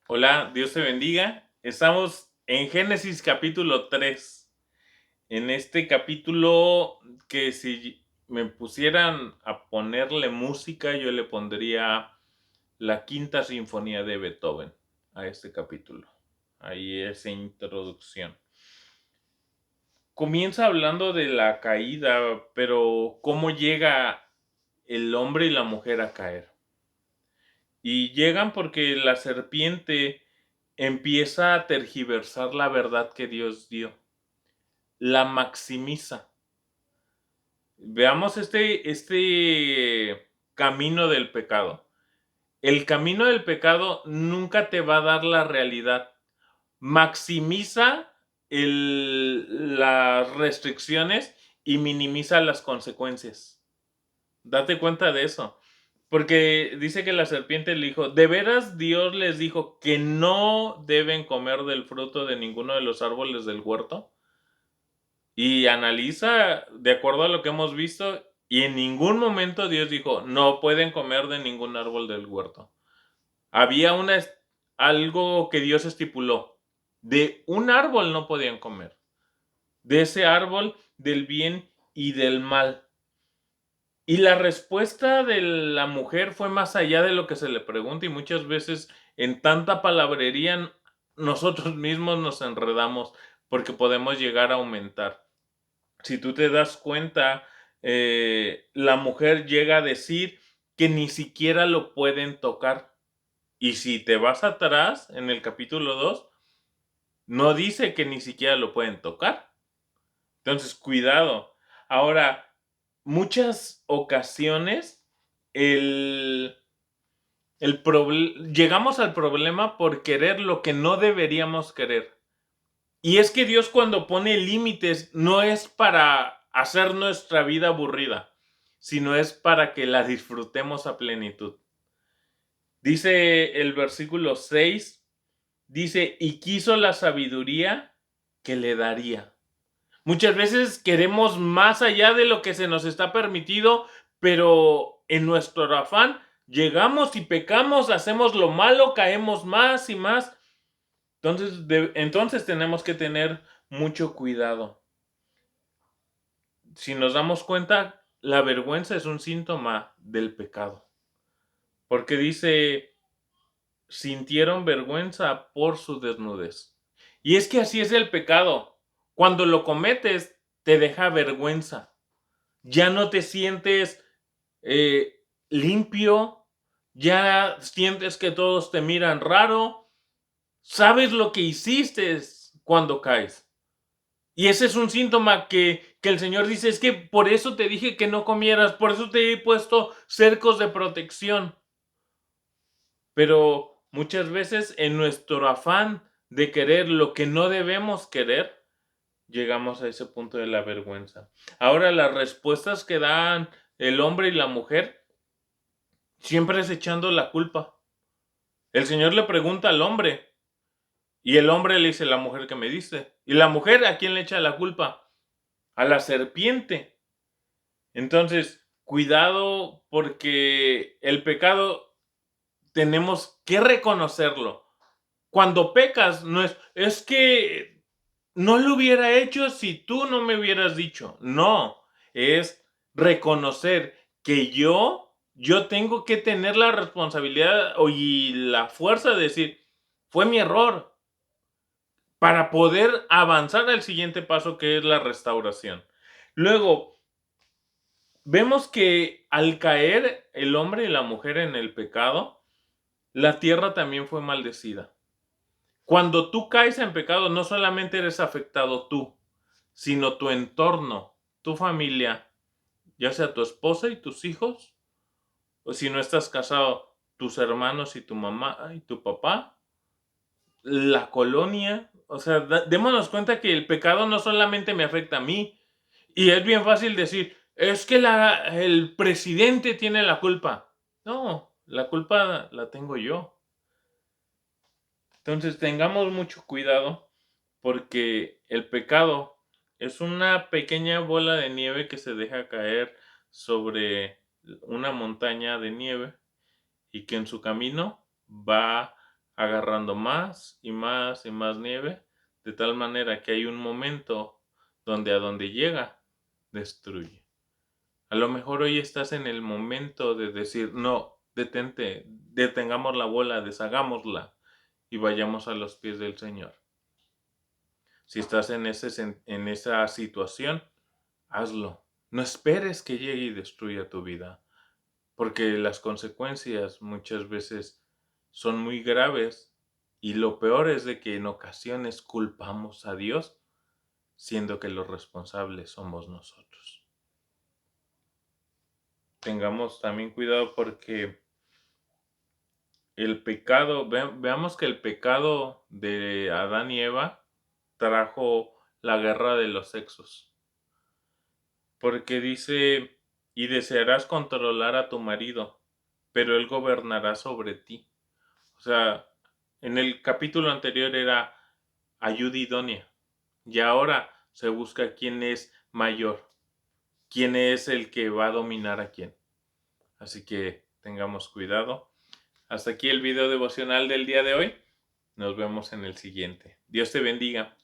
Hola, Dios te bendiga. Estamos en Génesis capítulo 3. En este capítulo que si me pusieran a ponerle música, yo le pondría la Quinta Sinfonía de Beethoven a este capítulo. Ahí esa introducción. Comienza hablando de la caída, pero cómo llega el hombre y la mujer a caer. Y llegan porque la serpiente empieza a tergiversar la verdad que Dios dio, la maximiza. Veamos este camino del pecado. El camino del pecado nunca te va a dar la realidad. Maximiza las restricciones y minimiza las consecuencias. Date cuenta de eso. Porque dice que la serpiente le dijo, ¿de veras Dios les dijo que no deben comer del fruto de ninguno de los árboles del huerto? Y analiza de acuerdo a lo que hemos visto y en ningún momento Dios dijo, no pueden comer de ningún árbol del huerto. Había algo que Dios estipuló. De un árbol no podían comer. De ese árbol del bien y del mal. Y la respuesta de la mujer fue más allá de lo que se le pregunta y muchas veces en tanta palabrería nosotros mismos nos enredamos porque podemos llegar a aumentar. Si tú te das cuenta, la mujer llega a decir que ni siquiera lo pueden tocar. Y si te vas atrás, en el capítulo 2 no dice que ni siquiera lo pueden tocar. Entonces, cuidado. Ahora, muchas ocasiones el, llegamos al problema por querer lo que no deberíamos querer. Y es que Dios cuando pone límites no es para hacer nuestra vida aburrida, sino es para que la disfrutemos a plenitud. Dice el versículo 6, dice, y quiso la sabiduría que le daría. Muchas veces queremos más allá de lo que se nos está permitido, pero en nuestro afán llegamos y pecamos, hacemos lo malo, caemos más y más. Entonces tenemos que tener mucho cuidado. Si nos damos cuenta, la vergüenza es un síntoma del pecado. Porque dice, sintieron vergüenza por su desnudez. Y es que así es el pecado. Cuando lo cometes, te deja vergüenza. Ya no te sientes limpio, ya sientes que todos te miran raro, sabes lo que hiciste cuando caes. Y ese es un síntoma que el Señor dice, es que por eso te dije que no comieras, por eso te he puesto cercos de protección. Pero muchas veces en nuestro afán de querer lo que no debemos querer, llegamos a ese punto de la vergüenza. Ahora, las respuestas que dan el hombre y la mujer siempre es echando la culpa. El Señor le pregunta al hombre y el hombre le dice, la mujer que me diste. Y la mujer, ¿a quién le echa la culpa? A la serpiente. Entonces, cuidado porque el pecado tenemos que reconocerlo. Cuando pecas, no es que no lo hubiera hecho si tú no me hubieras dicho. No, es reconocer que yo tengo que tener la responsabilidad y la fuerza de decir, fue mi error, para poder avanzar al siguiente paso que es la restauración. Luego, vemos que al caer el hombre y la mujer en el pecado, la tierra también fue maldecida. Cuando tú caes en pecado, no solamente eres afectado tú, sino tu entorno, tu familia, ya sea tu esposa y tus hijos, o si no estás casado, tus hermanos y tu mamá y tu papá, la colonia. O sea, démonos cuenta que el pecado no solamente me afecta a mí. Y es bien fácil decir, es que el presidente tiene la culpa. No, la culpa la tengo yo. Entonces tengamos mucho cuidado porque el pecado es una pequeña bola de nieve que se deja caer sobre una montaña de nieve y que en su camino va agarrando más y más y más nieve, de tal manera que hay un momento donde a donde llega, destruye. A lo mejor hoy estás en el momento de decir, no, detente, detengamos la bola, deshagámosla y vayamos a los pies del Señor. Si estás en esa situación, hazlo. No esperes que llegue y destruya tu vida, porque las consecuencias muchas veces son muy graves y lo peor es de que en ocasiones culpamos a Dios, siendo que los responsables somos nosotros. Tengamos también cuidado porque el pecado, veamos que el pecado de Adán y Eva trajo la guerra de los sexos. Porque dice, y desearás controlar a tu marido, pero él gobernará sobre ti. O sea, en el capítulo anterior era ayuda idónea. Y ahora se busca quién es mayor, quién es el que va a dominar a quién. Así que tengamos cuidado. Hasta aquí el video devocional del día de hoy. Nos vemos en el siguiente. Dios te bendiga.